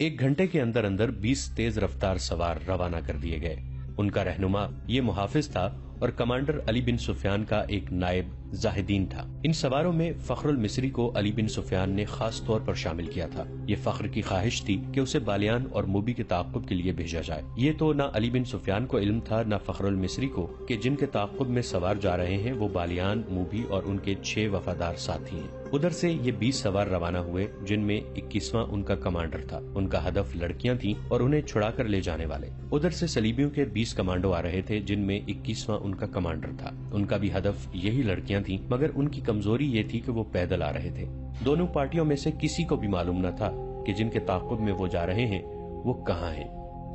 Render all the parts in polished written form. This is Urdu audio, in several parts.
1 گھنٹے کے اندر اندر 20 تیز رفتار سوار روانہ کر دیے گئے۔ ان کا رہنما یہ محافظ تھا اور کمانڈر علی بن سفیان کا ایک نائب زاہدین تھا۔ ان سواروں میں فخر المصری کو علی بن سفیان نے خاص طور پر شامل کیا تھا۔ یہ فخر کی خواہش تھی کہ اسے بالیان اور موبی کے تعاقب کے لیے بھیجا جائے۔ یہ تو نہ علی بن سفیان کو علم تھا نہ فخر المصری کو کہ جن کے تعاقب میں سوار جا رہے ہیں وہ بالیان، موبی اور ان کے 6 وفادار ساتھی ہیں۔ ادھر سے یہ 20 سوار روانہ ہوئے جن میں 21واں ان کا کمانڈر تھا۔ ان کا ہدف لڑکیاں تھیں اور انہیں چھڑا کر لے جانے والے۔ ادھر سے صلیبیوں کے 20 کمانڈو آ رہے تھے جن میں 21واں ان کا کمانڈر تھا۔ ان کا بھی ہدف یہی لڑکیاں تھیں، مگر ان کی کمزوری یہ تھی کہ وہ پیدل آ رہے تھے۔ دونوں پارٹیوں میں سے کسی کو بھی معلوم نہ تھا کہ جن کے تعاقب میں وہ جا رہے ہیں وہ کہاں ہیں۔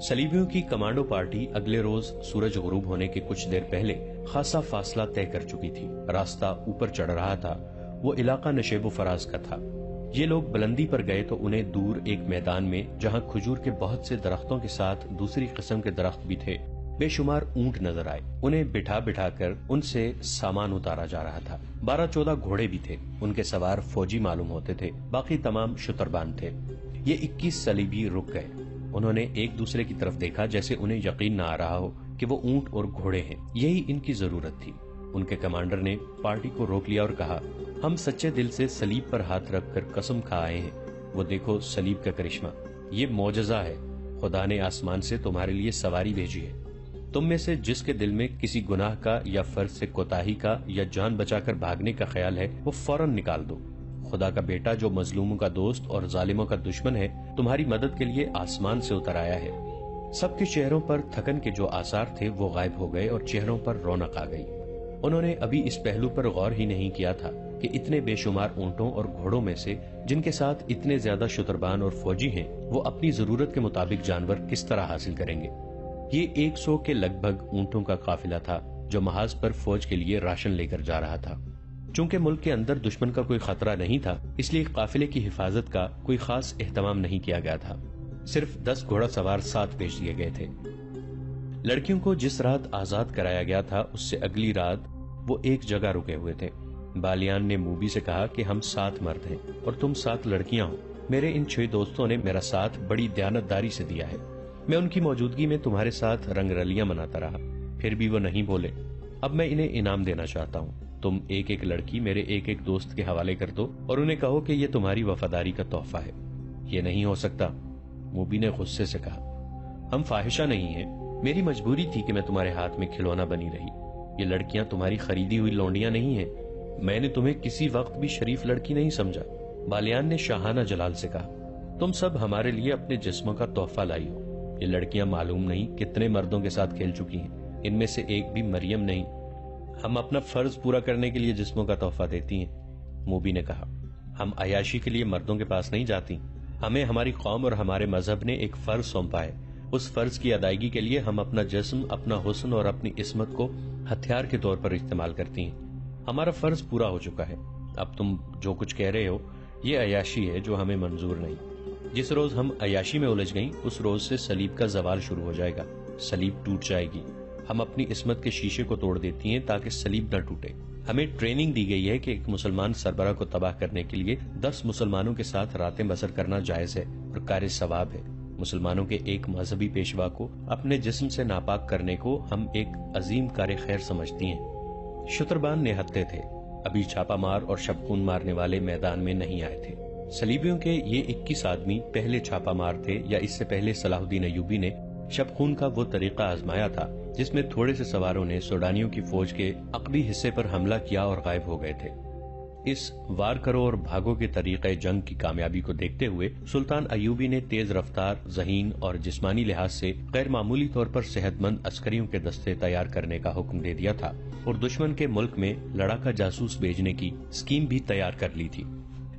صلیبیوں کی کمانڈو پارٹی اگلے روز سورج غروب ہونے کے کچھ دیر پہلے خاصا فاصلہ طے کر چکی تھی۔ راستہ اوپر چڑھ رہا تھا، وہ علاقہ نشیب و فراز کا تھا۔ یہ لوگ بلندی پر گئے تو انہیں دور ایک میدان میں جہاں کھجور کے بہت سے درختوں کے ساتھ دوسری قسم کے درخت بھی تھے، بے شمار اونٹ نظر آئے۔ انہیں بٹھا بٹھا کر ان سے سامان اتارا جا رہا تھا۔ 12-14 گھوڑے بھی تھے، ان کے سوار فوجی معلوم ہوتے تھے، باقی تمام شتربان تھے۔ یہ 21 صلیبی رک گئے۔ انہوں نے ایک دوسرے کی طرف دیکھا جیسے انہیں یقین نہ آ رہا ہو کہ وہ اونٹ اور گھوڑے ہیں، یہی ان کی ضرورت تھی۔ ان کے کمانڈر نے پارٹی کو روک لیا اور کہا، ہم سچے دل سے صلیب پر ہاتھ رکھ کر قسم کھا آئے ہیں۔ وہ دیکھو صلیب کا کرشمہ، یہ معجزہ ہے۔ خدا نے آسمان سے تمہارے لیے سواری بھیجی ہے۔ تم میں سے جس کے دل میں کسی گناہ کا یا فرض سے کوتاہی کا یا جان بچا کر بھاگنے کا خیال ہے وہ فوراً نکال دو۔ خدا کا بیٹا جو مظلوموں کا دوست اور ظالموں کا دشمن ہے تمہاری مدد کے لیے آسمان سے اتر آیا ہے۔ سب کے چہروں پر تھکن کے جو آثار تھے وہ غائب ہو گئے اور چہروں پر رونق آ گئی۔ انہوں نے ابھی اس پہلو پر غور ہی نہیں کیا تھا کہ اتنے بے شمار اونٹوں اور گھوڑوں میں سے جن کے ساتھ اتنے زیادہ شتربان اور فوجی ہیں وہ اپنی ضرورت کے مطابق جانور کس طرح حاصل کریں گے۔ یہ 100 کے لگ بھگ اونٹوں کا قافلہ تھا جو محاذ پر فوج کے لیے راشن لے کر جا رہا تھا۔ چونکہ ملک کے اندر دشمن کا کوئی خطرہ نہیں تھا اس لیے قافلے کی حفاظت کا کوئی خاص اہتمام نہیں کیا گیا تھا۔ صرف 10 گھوڑا سوار ساتھ بھیج دیے گئے تھے۔ لڑکیوں کو جس رات آزاد کرایا گیا تھا اس سے اگلی رات وہ ایک جگہ رکے ہوئے تھے۔ بالیان نے موبی سے کہا کہ ہم 7 مرد ہیں اور تم 7 لڑکیاں ہو۔ میرے ان 6 دوستوں نے میرا ساتھ بڑی دیانتداری سے دیا ہے۔ میں ان کی موجودگی میں تمہارے ساتھ رنگ رلیاں مناتا رہا، پھر بھی وہ نہیں بولے۔ اب میں انہیں انعام دینا چاہتا ہوں۔ تم ایک ایک لڑکی میرے ایک ایک دوست کے حوالے کر دو اور انہیں کہو کہ یہ تمہاری وفاداری کا تحفہ ہے۔ یہ نہیں ہو سکتا، موبی نے غصے سے کہا۔ ہم فاحشہ نہیں ہیں، میری مجبوری تھی کہ میں تمہارے ہاتھ میں کھلونا بنی رہی۔ یہ لڑکیاں تمہاری خریدی ہوئی لونڈیاں نہیں ہیں۔ میں نے تمہیں کسی وقت بھی شریف لڑکی نہیں سمجھا۔ بالیان نے شاہانہ جلال سے کہا، تم سب ہمارے لیے اپنے جسموں کا تحفہ لائی ہو۔ یہ لڑکیاں معلوم نہیں کتنے مردوں کے ساتھ کھیل چکی ہیں، ان میں سے ایک بھی مریم نہیں۔ ہم اپنا فرض پورا کرنے کے لیے جسموں کا تحفہ دیتی ہیں۔ موبی نے کہا، ہم عیاشی کے لیے مردوں کے پاس نہیں جاتی۔ ہمیں ہماری قوم اور ہمارے مذہب نے ایک فرض سونپا ہے۔ اس فرض کی ادائیگی کے لیے ہم اپنا جسم، اپنا حسن اور اپنی عصمت کو ہتھیار کے طور پر استعمال کرتی ہیں۔ ہمارا فرض پورا ہو چکا ہے۔ اب تم جو کچھ کہہ رہے ہو یہ عیاشی ہے جو ہمیں منظور نہیں۔ جس روز ہم عیاشی میں الجھ گئیں اس روز سے صلیب کا زوال شروع ہو جائے گا، صلیب ٹوٹ جائے گی۔ ہم اپنی عصمت کے شیشے کو توڑ دیتی ہیں تاکہ صلیب نہ ٹوٹے۔ ہمیں ٹریننگ دی گئی ہے کہ ایک مسلمان سربراہ کو تباہ کرنے کے لیے 10 مسلمانوں کے ساتھ راتیں بسر کرنا جائز ہے اور کار ثواب ہے۔ مسلمانوں کے ایک مذہبی پیشوا کو اپنے جسم سے ناپاک کرنے کو ہم ایک عظیم کار خیر سمجھتی ہیں۔ شتربان نہتے تھے، ابھی چھاپا مار اور شبخون مارنے والے میدان میں نہیں آئے تھے۔ صلیبیوں کے یہ 21 آدمی پہلے چھاپا مار تھے یا اس سے پہلے صلاح الدین ایوبی نے شبخون کا وہ طریقہ آزمایا تھا جس میں تھوڑے سے سواروں نے سوڈانیوں کی فوج کے عقبی حصے پر حملہ کیا اور غائب ہو گئے تھے۔ اس وار کرو اور بھاگو کے طریقہ جنگ کی کامیابی کو دیکھتے ہوئے سلطان ایوبی نے تیز رفتار، ذہین اور جسمانی لحاظ سے غیر معمولی طور پر صحت مند عسکریوں کے دستے تیار کرنے کا حکم دے دیا تھا اور دشمن کے ملک میں لڑاکا جاسوس بھیجنے کی اسکیم بھی تیار کر لی تھی۔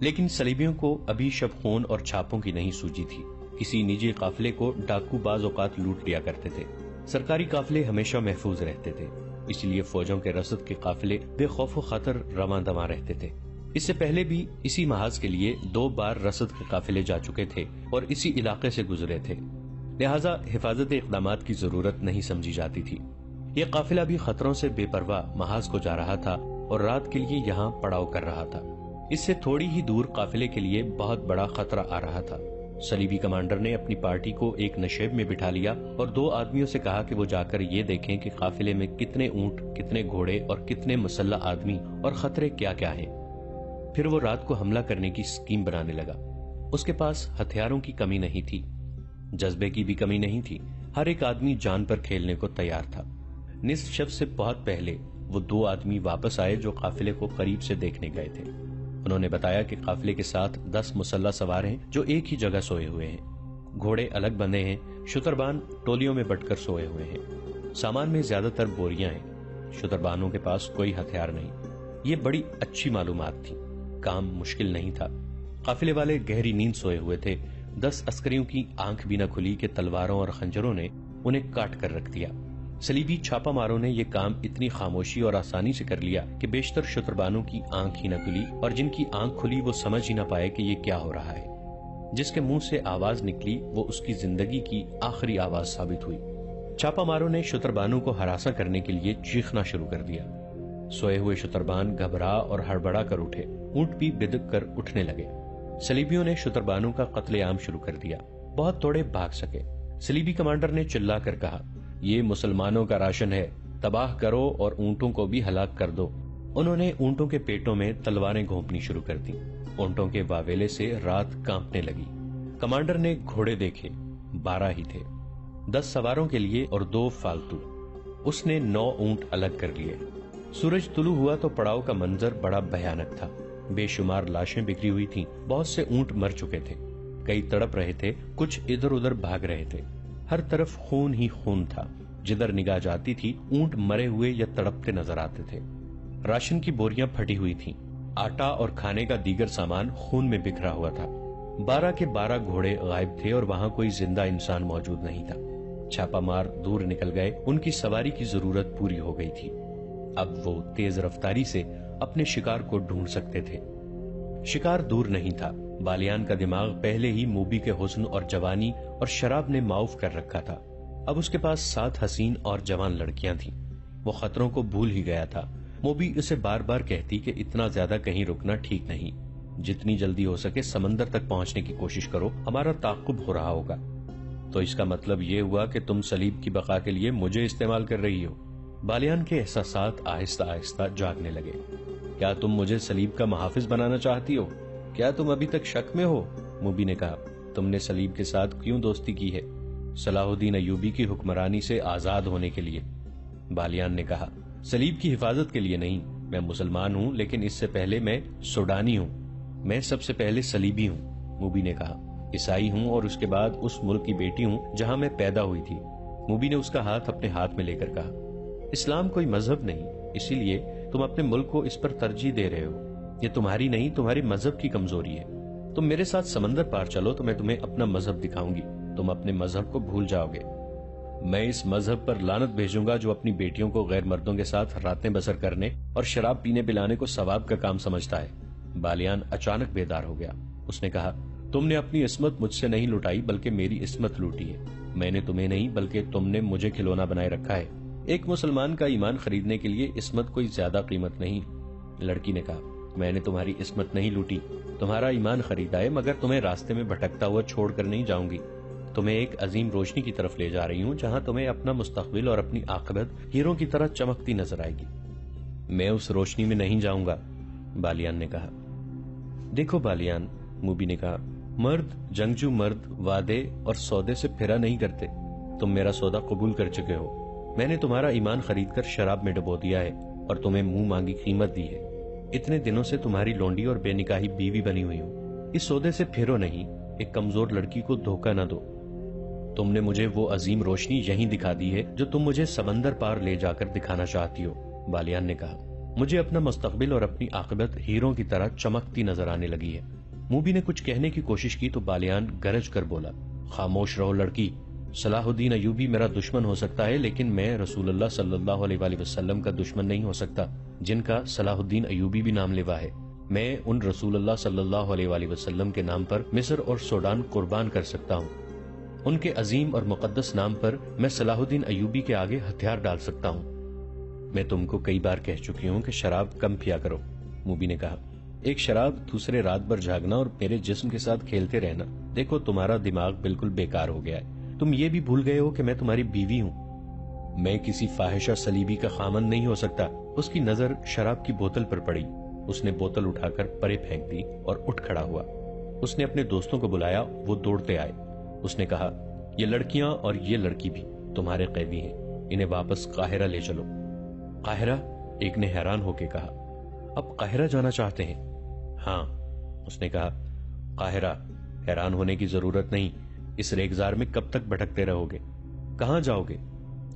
لیکن صلیبیوں کو ابھی شبخون اور چھاپوں کی نہیں سوجی تھی۔ کسی نجی قافلے کو ڈاکو بعض اوقات لوٹ لیا کرتے تھے، سرکاری قافلے ہمیشہ محفوظ رہتے تھے، اس لیے فوجوں کے رسد کے قافلے بے خوف و خطر رواں دواں رہتے تھے۔ اس سے پہلے بھی اسی محاذ کے لیے 2 بار رسد کے قافلے جا چکے تھے اور اسی علاقے سے گزرے تھے، لہٰذا حفاظت اقدامات کی ضرورت نہیں سمجھی جاتی تھی۔ یہ قافلہ بھی خطروں سے بے پرواہ محاذ کو جا رہا تھا اور رات کے لیے یہاں پڑاؤ کر رہا تھا۔ اس سے تھوڑی ہی دور قافلے کے لیے بہت بڑا خطرہ آ رہا تھا۔ صلیبی کمانڈر نے اپنی پارٹی کو ایک نشیب میں بٹھا لیا اور 2 آدمیوں سے کہا کہ وہ جا کر یہ دیکھیں کہ قافلے میں کتنے اونٹ، کتنے گھوڑے اور کتنے مسلح آدمی اور خطرے کیا کیا ہیں۔ پھر وہ رات کو حملہ کرنے کی اسکیم بنانے لگا۔ اس کے پاس ہتھیاروں کی کمی نہیں تھی، جذبے کی بھی کمی نہیں تھی، ہر ایک آدمی جان پر کھیلنے کو تیار تھا۔ نصف شب سے بہت پہلے وہ 2 آدمی واپس آئے جو قافلے کو قریب سے دیکھنے گئے تھے۔ انہوں نے بتایا کہ قافلے کے ساتھ 10 مسلح سوار ہیں جو ایک ہی جگہ سوئے ہوئے ہیں، گھوڑے الگ بندھے ہیں، شتربان ٹولیوں میں بٹ کر سوئے ہوئے ہیں، سامان میں زیادہ تر بوریاں ہیں، شتربانوں کے پاس کوئی ہتھیار نہیں۔ یہ بڑی اچھی معلومات تھی، کام مشکل نہیں تھا۔ قافلے والے گہری نیند سوئے ہوئے تھے۔ 10 عسکریوں کی آنکھ بھی نہ کھلی کہ تلواروں اور خنجروں نے انہیں کاٹ کر رکھ دیا۔ صلیبی چھاپا ماروں نے یہ کام اتنی خاموشی اور آسانی سے کر لیا کہ بیشتر شتربانوں کی آنکھ ہی نہ کھلی، اور جن کی آنکھ کھلی وہ سمجھ ہی نہ پائے کہ یہ کیا ہو رہا ہے۔ جس کے منہ سے آواز نکلی وہ اس کی زندگی کی آخری آواز ثابت ہوئی۔ چھاپا ماروں نے شتربانوں کو ہراساں کرنے کے لیے چیخنا شروع کر دیا۔ سوئے ہوئے شتربان گھبرا اور ہڑبڑا کر اٹھے، اونٹ بھی بدک کر اٹھنے لگے۔ صلیبیوں نے شتربانوں کا قتل عام شروع کر دیا، بہت تھوڑے بھاگ سکے۔ صلیبی کمانڈر نے چلا کر کہا، یہ مسلمانوں کا راشن ہے، تباہ کرو اور اونٹوں کو بھی ہلاک کر دو۔ انہوں نے اونٹوں کے پیٹوں میں تلواریں گھونپنی شروع کر دی۔ اونٹوں کے واویلے سے رات کانپنے لگی۔ کمانڈر نے گھوڑے دیکھے، 12 ہی تھے، 10 سواروں کے لیے اور 2 فالتو۔ اس نے 9 اونٹ الگ کر لیے۔ سورج طلوع ہوا تو پڑاؤ کا منظر بڑا بھیانک تھا۔ بے شمار لاشیں بکھری ہوئی تھیں، بہت سے اونٹ مر چکے تھے، کئی تڑپ رہے تھے، کچھ ادھر ادھر بھاگ رہے تھے۔ ہر طرف خون ہی خون تھا، جدھر نگاہ جاتی تھی اونٹ مرے ہوئے یا تڑپتے نظر آتے تھے۔ راشن کی بوریاں پھٹی ہوئی تھیں، آٹا اور کھانے کا دیگر سامان خون میں بکھرا ہوا تھا۔ 12 کے 12 گھوڑے غائب تھے اور وہاں کوئی زندہ انسان موجود نہیں تھا۔ چھاپا مار دور نکل گئے، ان کی سواری کی ضرورت پوری ہو گئی تھی۔ اب وہ تیز رفتاری سے اپنے شکار کو ڈھونڈ سکتے تھے۔ شکار دور نہیں تھا، بالیان کا دماغ پہلے ہی موبی کے حسن اور جوانی اور شراب نے معاف کر رکھا تھا۔ اب اس کے پاس 7 حسین اور جوان لڑکیاں تھیں۔ وہ خطروں کو بھول ہی گیا تھا۔ موبی اسے بار بار کہتی کہ اتنا زیادہ کہیں رکنا ٹھیک نہیں، جتنی جلدی ہو سکے سمندر تک پہنچنے کی کوشش کرو، ہمارا تعاقب ہو رہا ہوگا۔ تو اس کا مطلب یہ ہوا کہ تم صلیب کی بقا کے لیے مجھے استعمال کر رہی ہو۔ بالیان کے احساسات آہستہ آہستہ جاگنے لگے۔ کیا تم مجھے صلیب کا محافظ بنانا چاہتی ہو؟ کیا تم ابھی تک شک میں ہو؟ موبی نے کہا، تم نے صلیب کے ساتھ کیوں دوستی کی ہے؟ صلاح الدین ایوبی کی حکمرانی سے آزاد ہونے کے لیے۔ بالیان نے کہا، صلیب کی حفاظت کے لیے نہیں، میں مسلمان ہوں لیکن اس سے پہلے میں سوڈانی ہوں، میں سب سے پہلے صلیبی ہوں۔ موبی نے کہا، عیسائی ہوں اور اس کے بعد اس ملک کی بیٹی ہوں جہاں میں پیدا ہوئی تھی۔ موبی نے اس کا ہاتھ اپنے ہاتھ میں لے کر کہا، اسلام کوئی مذہب نہیں، اسی لیے تم اپنے ملک کو اس پر ترجیح دے رہے ہو۔ یہ تمہاری نہیں، تمہاری مذہب کی کمزوری ہے۔ تم میرے ساتھ سمندر پار چلو تو میں تمہیں اپنا مذہب دکھاؤں گی، تم اپنے مذہب کو بھول جاؤ گے۔ میں اس مذہب پر لعنت بھیجوں گا جو اپنی بیٹیوں کو غیر مردوں کے ساتھ راتیں بسر کرنے اور شراب پینے پلانے کو ثواب کا کام سمجھتا ہے۔ بالیان اچانک بیدار ہو گیا۔ اس نے کہا، تم نے اپنی عصمت مجھ سے نہیں لوٹائی بلکہ میری عصمت لوٹی ہے۔ میں نے تمہیں نہیں بلکہ تم نے مجھے کھلونا بنائے رکھا ہے۔ ایک مسلمان کا ایمان خریدنے کے لیے عصمت کوئی زیادہ قیمت نہیں۔ لڑکی نے کہا، میں نے تمہاری عصمت نہیں لوٹی، تمہارا ایمان خریدا ہے، مگر تمہیں راستے میں بھٹکتا ہوا چھوڑ کر نہیں جاؤں گی۔ تمہیں ایک عظیم روشنی کی طرف لے جا رہی ہوں جہاں تمہیں اپنا مستقبل اور اپنی عاقبت ہیروں کی طرح چمکتی نظر آئے گی۔ میں اس روشنی میں نہیں جاؤں گا، بالیان نے کہا۔ دیکھو بالیان، موبی نے کہا، مرد، جنگجو مرد وعدے اور سودے سے پھرا نہیں کرتے۔ تم میرا سودا قبول کر چکے ہو۔ میں نے تمہارا ایمان خرید کر شراب میں ڈبو دیا ہے اور تمہیں منہ مانگی قیمت دی ہے۔ اتنے دنوں سے تمہاری لونڈی اور بے نکاحی بیوی بنی ہوئی ہوں۔ اس سودے سے پھرو نہیں، ایک کمزور لڑکی کو دھوکہ نہ دو۔ تم نے مجھے وہ عظیم روشنی یہیں دکھا دی ہے جو تم مجھے سمندر پار لے جا کر دکھانا چاہتی ہو، بالیان نے کہا۔ مجھے اپنا مستقبل اور اپنی عاقبت ہیروں کی طرح چمکتی نظر آنے لگی ہے۔ موبی نے کچھ کہنے کی کوشش کی تو بالیان گرج کر بولا، خاموش رہو لڑکی۔ صلاح الدین ایوبی میرا دشمن ہو سکتا ہے لیکن میں رسول اللہ صلی اللہ علیہ وآلہ وسلم کا دشمن نہیں ہو سکتا، جن کا صلاح الدین ایوبی بھی نام لیوا ہے۔ میں ان رسول اللہ صلی اللہ علیہ وآلہ وسلم کے نام پر مصر اور سوڈان قربان کر سکتا ہوں۔ ان کے عظیم اور مقدس نام پر میں صلاح الدین ایوبی کے آگے ہتھیار ڈال سکتا ہوں۔ میں تم کو کئی بار کہہ چکی ہوں کہ شراب کم پیا کرو، موبی نے کہا۔ ایک شراب، دوسرے رات بھر جاگنا اور میرے جسم کے ساتھ کھیلتے رہنا، دیکھو تمہارا دماغ بالکل بیکار ہو گیا ہے، تم یہ بھی بھول گئے ہو کہ میں تمہاری بیوی ہوں، میں کسی فاحشہ صلیبی کا خامند نہیں ہو سکتا۔ اس کی نظر شراب کی بوتل پر پڑی، اس نے بوتل اٹھا کر پرے پھینک دی اور اٹھ کھڑا ہوا۔ اس نے اپنے دوستوں کو بلایا، وہ دوڑتے آئے۔ اس نے کہا، یہ لڑکیاں اور یہ لڑکی بھی تمہارے قیدی ہیں، انہیں واپس قاہرہ لے چلو۔ قاہرہ؟ ایک نے حیران ہو کے کہا، اب قاہرہ جانا چاہتے ہیں؟ ہاں، اس نے کہا، قاہرہ؟ حیران ہونے کی ضرورت نہیں، اس ریگزار میں کب تک بھٹکتے رہو گے؟ کہاں جاؤ گے؟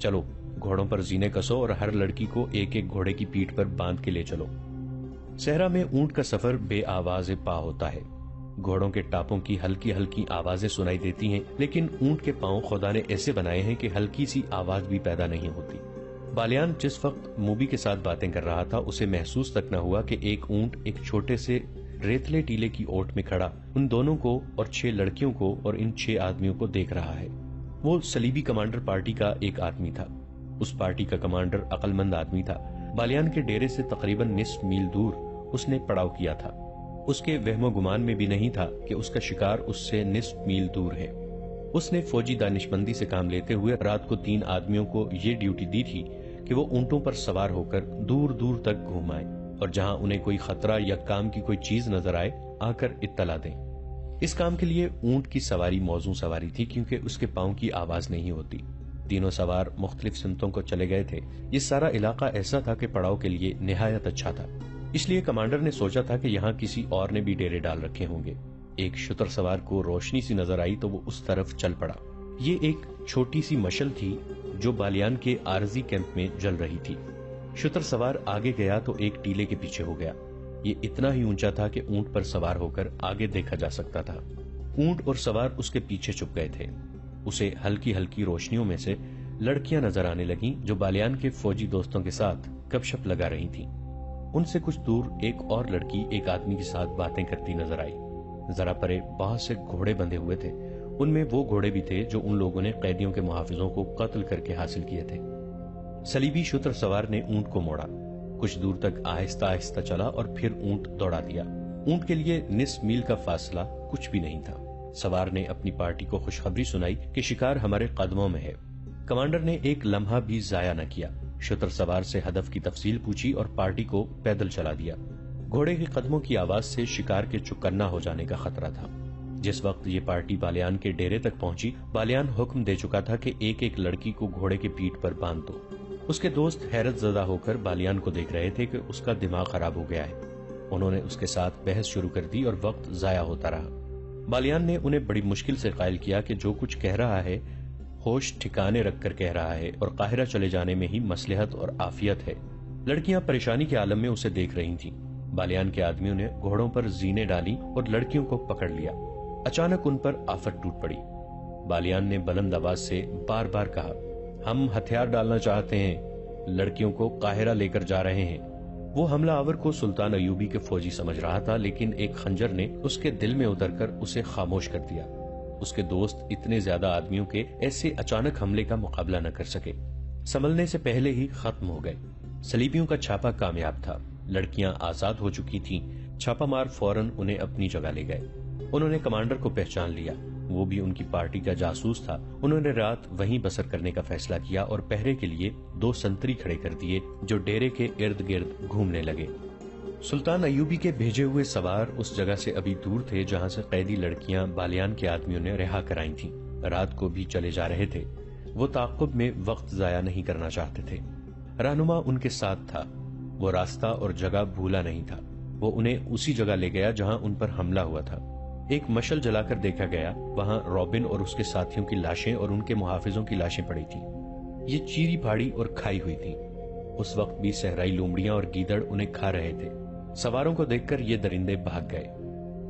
چلو گھوڑوں پر زینے کسو اور ہر لڑکی کو ایک ایک گھوڑے کی پیٹھ پر باندھ کے لے چلو۔ صحرا میں اونٹ کا سفر بے آواز پا ہوتا ہے، گھوڑوں کے ٹاپوں کی ہلکی ہلکی آوازیں سنائی دیتی ہیں، لیکن اونٹ کے پاؤں خدا نے ایسے بنائے ہیں کہ ہلکی سی آواز بھی پیدا نہیں ہوتی۔ بالیان جس وقت موبی کے ساتھ باتیں کر رہا تھا، اسے محسوس تک نہ ہوا کہ ایک اونٹ ایک چھوٹے سے ریتلے ٹیلے کی اوٹ میں کھڑا ان دونوں کو اور 6 لڑکیوں کو اور ان 6 آدمیوں کو دیکھ رہا ہے۔ وہ صلیبی کمانڈر پارٹی کا ایک آدمی تھا۔ اس پارٹی کا کمانڈر عقل مند آدمی تھا۔ بالیان کے ڈیرے سے تقریباً نصف میل دور اس نے پڑاؤ کیا تھا۔ اس کے وہم و گمان میں بھی نہیں تھا کہ اس کا شکار اس سے نصف میل دور ہے۔ اس نے فوجی دانشمندی سے کام لیتے ہوئے رات کو 3 آدمیوں کو یہ ڈیوٹی دی تھی کہ وہ اونٹوں پر سوار ہو کر دور دور تک گھومائیں اور جہاں انہیں کوئی خطرہ یا کام کی کوئی چیز نظر آئے آ کر اطلاع دیں۔ اس کام کے لیے اونٹ کی سواری موزوں سواری تھی، کیونکہ اس کے پاؤں کی آواز نہیں ہوتی۔ تینوں سوار مختلف سمتوں کو چلے گئے تھے۔ یہ سارا علاقہ ایسا تھا کہ پڑاؤ کے لیے نہایت اچھا تھا، اس لیے کمانڈر نے سوچا تھا کہ یہاں کسی اور نے بھی ڈیرے ڈال رکھے ہوں گے۔ ایک شتر سوار کو روشنی سی نظر آئی تو وہ اس طرف چل پڑا۔ یہ ایک چھوٹی سی مشل تھی جو بالیان کے عارضی کیمپ میں جل رہی تھی۔ شتر سوار آگے گیا تو ایک ٹیلے کے پیچھے ہو گیا۔ یہ اتنا ہی اونچا تھا کہ اونٹ پر سوار ہو کر آگے دیکھا جا سکتا تھا۔ اونٹ اور سوار اس کے پیچھے چھپ گئے تھے۔ اسے ہلکی ہلکی روشنیوں میں سے لڑکیاں نظر آنے لگیں جو بالیان کے فوجی دوستوں کے ساتھ گپ شپ لگا رہی تھیں۔ ان سے کچھ دور ایک اور لڑکی ایک آدمی کے ساتھ باتیں کرتی نظر آئی۔ ذرا پرے بہت سے گھوڑے بندھے ہوئے تھے، ان میں وہ گھوڑے بھی تھے جو ان لوگوں نے قیدیوں کے محافظوں کو قتل کر کے حاصل کیے تھے۔ صلیبی شتر سوار نے اونٹ کو موڑا، کچھ دور تک آہستہ آہستہ چلا اور پھر اونٹ دوڑا دیا۔ اونٹ کے لیے نصف میل کا فاصلہ کچھ بھی نہیں تھا۔ سوار نے اپنی پارٹی کو خوشخبری سنائی کہ شکار ہمارے قدموں میں ہے۔ کمانڈر نے ایک لمحہ بھی ضائع نہ کیا، شتر سوار سے ہدف کی تفصیل پوچھی اور پارٹی کو پیدل چلا دیا۔ گھوڑے کے قدموں کی آواز سے شکار کے چکنا ہو جانے کا خطرہ تھا۔ جس وقت یہ پارٹی بالیان کے ڈیرے تک پہنچی، بالیان حکم دے چکا تھا کہ ایک ایک لڑکی کو گھوڑے کے پیٹھ پر باندھ دو۔ اس کے دوست حیرت زدہ ہو کر بالیان کو دیکھ رہے تھے کہ اس کا دماغ خراب ہو گیا ہے۔ انہوں نے اس کے ساتھ بحث شروع کر دی اور وقت ضائع ہوتا رہا۔ بالیان نے انہیں بڑی مشکل سے قائل کیا کہ جو کچھ کہہ رہا ہے ہوش ٹھکانے رکھ کر کہہ رہا ہے اور قاہرہ چلے جانے میں ہی مصلحت اور عافیت ہے۔ لڑکیاں پریشانی کے عالم میں اسے دیکھ رہی تھیں۔ بالیان کے آدمیوں نے گھوڑوں پر زینے ڈالی اور لڑکیوں کو پکڑ لیا۔ اچانک ان پر آفت ٹوٹ پڑی۔ بالیان نے بلند آواز سے بار بار کہا، ہم ہتھیار ڈالنا چاہتے ہیں، لڑکیوں کو قاہرہ لے کر جا رہے ہیں۔ وہ حملہ آور کو سلطان ایوبی کے فوجی سمجھ رہا تھا، لیکن ایک خنجر نے اس کے دل میں اتر کر اسے خاموش کر دیا۔ اس کے دوست اتنے زیادہ آدمیوں کے ایسے اچانک حملے کا مقابلہ نہ کر سکے، سنبھلنے سے پہلے ہی ختم ہو گئے۔ صلیبیوں کا چھاپا کامیاب تھا، لڑکیاں آزاد ہو چکی تھیں۔ چھاپا مار فوراً انہیں اپنی جگہ لے گئے۔ انہوں نے کمانڈر کو پہچان لیا، وہ بھی ان کی پارٹی کا جاسوس تھا۔ انہوں نے رات وہیں بسر کرنے کا فیصلہ کیا اور پہرے کے لیے 2 سنتری کھڑے کر دیے جو ڈیرے کے ارد گرد گھومنے لگے۔ سلطان ایوبی کے بھیجے ہوئے سوار اس جگہ سے ابھی دور تھے جہاں سے قیدی لڑکیاں بالیان کے آدمیوں نے رہا کرائی تھیں۔ رات کو بھی چلے جا رہے تھے۔ وہ تعاقب میں وقت ضائع نہیں کرنا چاہتے تھے۔ رہنما ان کے ساتھ تھا، وہ راستہ اور جگہ بھولا نہیں تھا۔ وہ انہیں اسی جگہ لے گیا جہاں ان پر حملہ ہوا تھا۔ ایک مشل جلا کر دیکھا گیا، وہاں رابن اور اس کے ساتھیوں کی لاشیں اور ان کے محافظوں کی لاشیں پڑی تھیں۔ یہ چیری پھاڑی اور کھائی ہوئی تھی۔ اس وقت بھی صحرائی لومڑیاں اور گیدڑ انہیں کھا رہے تھے۔ سواروں کو دیکھ کر یہ درندے بھاگ گئے۔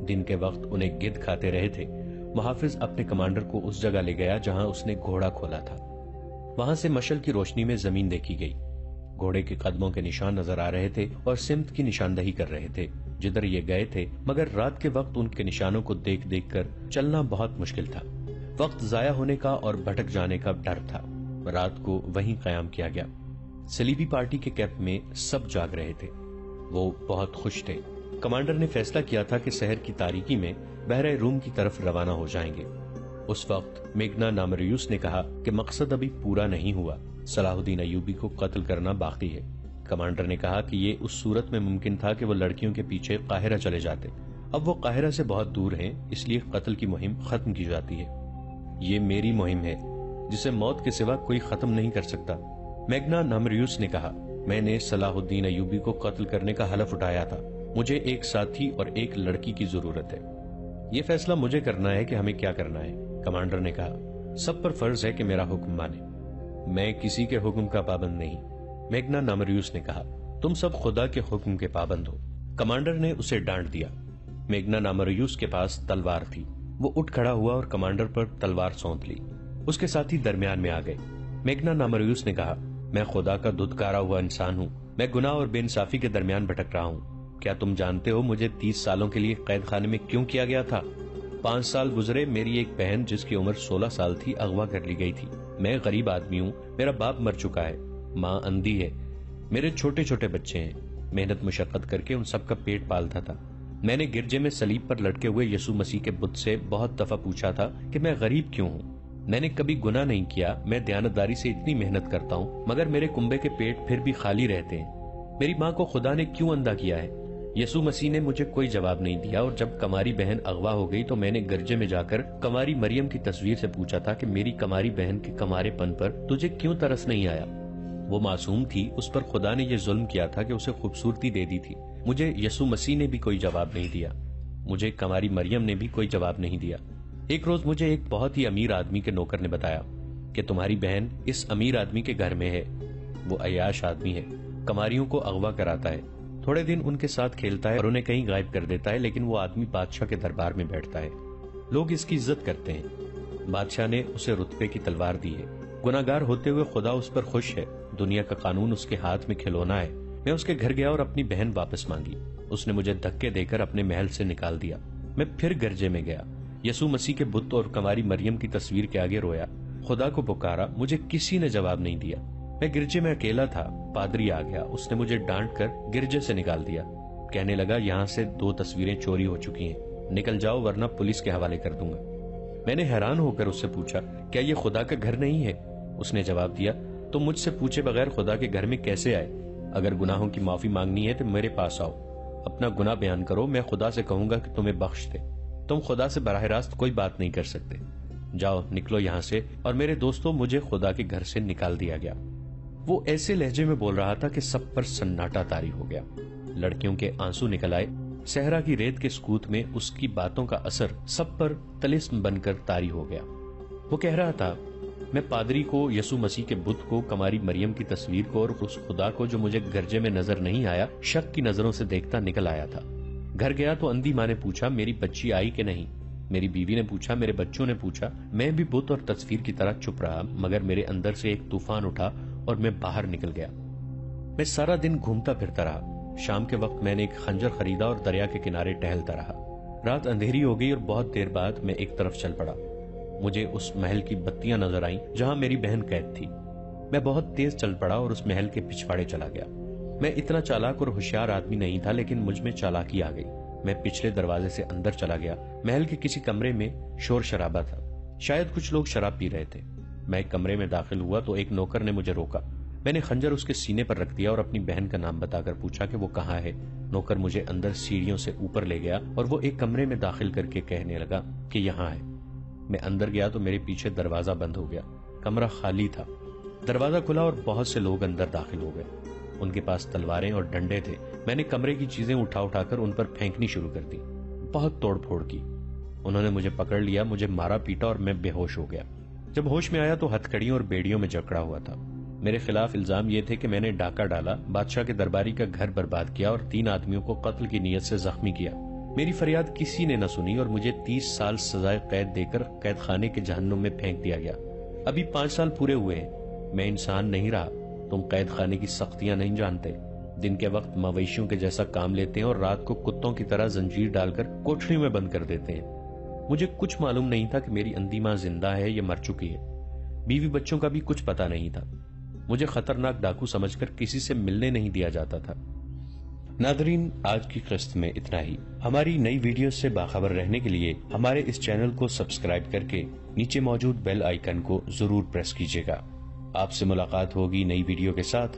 دن کے وقت انہیں گدھ کھاتے رہے تھے۔ محافظ اپنے کمانڈر کو اس جگہ لے گیا جہاں اس نے گھوڑا کھولا تھا۔ وہاں سے مشل کی روشنی میں زمین دیکھی گئی۔ گھوڑے کے قدموں کے نشان نظر آ رہے تھے اور سمت کی نشاندہی کر رہے تھے جدھر یہ گئے تھے، مگر رات کے وقت ان کے نشانوں کو دیکھ دیکھ کر چلنا بہت مشکل تھا۔ وقت ضائع ہونے کا اور بھٹک جانے کا ڈر تھا۔ رات کو وہیں قیام کیا گیا۔ صلیبی پارٹی کے کیمپ میں سب جاگ رہے تھے۔ وہ بہت خوش تھے۔ کمانڈر نے فیصلہ کیا تھا کہ شہر کی تاریکی میں بحر روم کی طرف روانہ ہو جائیں گے۔ اس وقت میگنا نامریوس نے کہا کہ مقصد ابھی پورا نہیں ہوا، صلاح الدین ایوبی کو قتل کرنا باقی ہے۔ کمانڈر نے کہا کہ یہ اس صورت میں ممکن تھا کہ وہ لڑکیوں کے پیچھے قاہرہ چلے جاتے، اب وہ قاہرہ سے بہت دور ہیں، اس لیے قتل کی مہم ختم کی جاتی ہے۔ یہ میری مہم ہے جسے موت کے سوا کوئی ختم نہیں کر سکتا۔ میگنا نامریوس نے کہا، میں نے صلاح الدین ایوبی کو قتل کرنے کا حلف اٹھایا تھا، مجھے ایک ساتھی اور ایک لڑکی کی ضرورت ہے، یہ فیصلہ مجھے کرنا ہے کہ ہمیں کیا کرنا ہے۔ کمانڈر نے کہا، سب پر فرض ہے کہ میرا حکم مانے، میں کسی کے حکم کا پابند نہیں۔ میگنا نامریوس نے کہا، تم سب خدا کے حکم کے پابند ہو۔ کمانڈر نے اسے ڈانٹ دیا۔ میگنا نامریوس کے پاس تلوار تھی، وہ اٹھ کھڑا ہوا اور کمانڈر پر تلوار سونت لی۔ اس کے ساتھی درمیان میں آ گئے۔ میگنا نامریوس نے کہا، میں خدا کا دھتکارا ہوا انسان ہوں، میں گناہ اور بے انصافی کے درمیان بھٹک رہا ہوں۔ کیا تم جانتے ہو مجھے 30 سالوں کے لیے قید خانے میں کیوں کیا گیا تھا؟ 5 سال گزرے، میری ایک بہن جس کی عمر 16 سال تھی اغوا کر لی گئی تھی۔ میں غریب آدمی ہوں، میرا باپ مر چکا ہے، ماں اندھی ہے، میرے چھوٹے چھوٹے بچے ہیں، محنت مشقت کر کے ان سب کا پیٹ پالتا تھا۔ میں نے گرجے میں صلیب پر لٹکے ہوئے یسوع مسیح کے بت سے بہت دفعہ پوچھا تھا کہ میں غریب کیوں ہوں۔ میں نے کبھی گناہ نہیں کیا، میں دیانتداری سے اتنی محنت کرتا ہوں، مگر میرے کنبے کے پیٹ پھر بھی خالی رہتے ہیں۔ میری ماں کو خدا نے کیوں اندھا کیا ہے؟ یسوع مسیح نے مجھے کوئی جواب نہیں دیا، اور جب کماری بہن اغوا ہو گئی تو میں نے گرجے میں جا کر کماری مریم کی تصویر سے پوچھا تھا کہ میری کماری بہن کے کمارے پن پر تجھے کیوں ترس نہیں آیا؟ وہ معصوم تھی، اس پر خدا نے یہ ظلم کیا تھا کہ اسے خوبصورتی دے دی تھی۔ مجھے یسوع مسیح نے بھی کوئی جواب نہیں دیا، مجھے کماری مریم نے بھی کوئی جواب نہیں دیا۔ ایک روز مجھے ایک بہت ہی امیر آدمی کے نوکر نے بتایا کہ تمہاری بہن اس امیر آدمی کے گھر میں ہے، وہ عیاش آدمی ہے، کماریوں کو اغوا کراتا ہے، تھوڑے دن ان کے ساتھ کھیلتا ہے اور انہیں کہیں غائب کر دیتا ہے، لیکن وہ آدمی بادشاہ کے دربار میں بیٹھتا ہے، لوگ اس کی عزت کرتے ہیں۔ بادشاہ نے اسے رتبے کی تلوار دی ہے، گناہگار ہوتے ہوئے خدا اس پر خوش ہے، دنیا کا قانون اس کے ہاتھ میں کھلونا ہے۔ میں اس کے گھر گیا اور اپنی بہن واپس مانگی، اس نے مجھے دھکے دے کر اپنے محل سے نکال دیا۔ میں پھر گرجے میں گیا، یسوع مسیح کے بت اور کماری مریم کی تصویر کے آگے رویا، خدا کو پکارا، مجھے کسی نے جواب نہیں دیا۔ میں گرجے میں اکیلا تھا، پادری آ گیا، اس نے مجھے ڈانٹ کر گرجے سے نکال دیا، کہنے لگا یہاں سے 2 تصویریں چوری ہو چکی ہیں، نکل جاؤ ورنہ پولیس کے حوالے کر دوں گا۔ میں نے حیران ہو کر اس سے پوچھا، کیا یہ خدا کا گھر نہیں ہے؟ اس نے جواب دیا، تم مجھ سے پوچھے بغیر خدا کے گھر میں کیسے آئے؟ اگر گناہوں کی معافی مانگنی ہے تو میرے پاس آؤ، اپنا گناہ بیان کرو، میں خدا سے کہوں گا کہ تمہیں بخش دے۔ تم خدا سے براہ راست کوئی بات نہیں کر سکتے، جاؤ نکلو یہاں سے۔ اور میرے دوستوں، مجھے خدا کے گھر سے نکال دیا گیا۔ وہ ایسے لہجے میں بول رہا تھا کہ سب پر سناٹا طاری ہو گیا، لڑکیوں کے آنسو نکل آئے، صحرا کی ریت کے سکوت میں اس کی باتوں کا اثر سب پر طلسم بن کر طاری ہو گیا۔ وہ کہہ رہا تھا، میں پادری کو، یسوع مسیح کے بت کو، کماری مریم کی تصویر کو اور اس خدا کو جو مجھے گرجے میں نظر نہیں آیا شک کی نظروں سے دیکھتا نکل آیا تھا۔ گھر گیا تو اندھی ماں نے پوچھا، میری بچی آئی کہ نہیں؟ میری بیوی نے پوچھا، میرے بچوں نے پوچھا۔ میں بھی بت اور تصویر کی طرح چپ رہا، مگر میرے اندر سے ایک طوفان اٹھا اور میں باہر نکل گیا۔ میں سارا دن گھومتا پھرتا رہا، شام کے وقت میں نے ایک خنجر خریدا اور دریا کے کنارے ٹہلتا رہا۔ رات اندھیری ہو گئی اور بہت دیر بعد میں ایک طرف چل پڑا۔ مجھے اس محل کی بتیاں نظر آئیں جہاں میری بہن قید تھی۔ میں بہت تیز چل پڑا اور اس محل کے پچھواڑے چلا گیا۔ میں اتنا چالاک اور ہوشیار آدمی نہیں تھا، لیکن مجھ میں چالاکی آ گئی۔ میں پچھلے دروازے سے اندر چلا گیا۔ محل کے کسی کمرے میں شور شرابہ تھا، شاید کچھ لوگ شراب پی رہے تھے۔ میں ایک کمرے میں داخل ہوا تو ایک نوکر نے مجھے روکا۔ میں نے خنجر اس کے سینے پر رکھ دیا اور اپنی بہن کا نام بتا کر پوچھا کہ وہ کہاں ہے۔ نوکر مجھے اندر سیڑھیوں سے اوپر لے گیا اور وہ ایک کمرے میں داخل کر کے کہنے لگا کہ یہاں ہے۔ میں اندر گیا تو میرے پیچھے دروازہ بند ہو گیا، کمرہ خالی تھا۔ دروازہ کھلا اور بہت سے لوگ اندر داخل ہو گئے، ان کے پاس تلواریں اور ڈنڈے تھے۔ میں نے کمرے کی چیزیں اٹھا کر ان پر پھینکنی شروع کر دی، بہت توڑ پھوڑ کی۔ انہوں نے مجھے پکڑ لیا، مجھے مارا پیٹا اور میں بے ہوش ہو گیا۔ جب ہوش میں آیا تو ہتھکڑیوں اور بیڑیوں میں جکڑا ہوا تھا۔ میرے خلاف الزام یہ تھے کہ میں نے ڈاکہ ڈالا، بادشاہ کے درباری کا گھر برباد کیا اور 3 آدمیوں کو قتل کی نیت سے زخمی کیا۔ میری فریاد کسی نے نہ سنی اور مجھے 30 سال سزائے قید دے کر قید خانے کے جہنم میں پھینک دیا گیا۔ ابھی 5 سال پورے ہوئے ہیں، میں انسان نہیں رہا۔ تم قید خانے کی سختیاں نہیں جانتے، دن کے وقت مویشیوں کے جیسا کام لیتے ہیں اور رات کو کتوں کی طرح زنجیر ڈال کر کوٹھڑیوں میں بند کر دیتے ہیں۔ مجھے کچھ معلوم نہیں تھا کہ میری اندھی ماں زندہ ہے یا مر چکی ہے، بیوی بچوں کا بھی کچھ پتا نہیں تھا۔ مجھے خطرناک ڈاکو سمجھ کر کسی سے ملنے نہیں دیا جاتا تھا۔ ناظرین، آج کی قسط میں اتنا ہی۔ ہماری نئی ویڈیوز سے باخبر رہنے کے لیے ہمارے اس چینل کو سبسکرائب کر کے نیچے موجود بیل آئیکن کو ضرور پریس کیجیے گا۔ آپ سے ملاقات ہوگی نئی ویڈیو کے ساتھ۔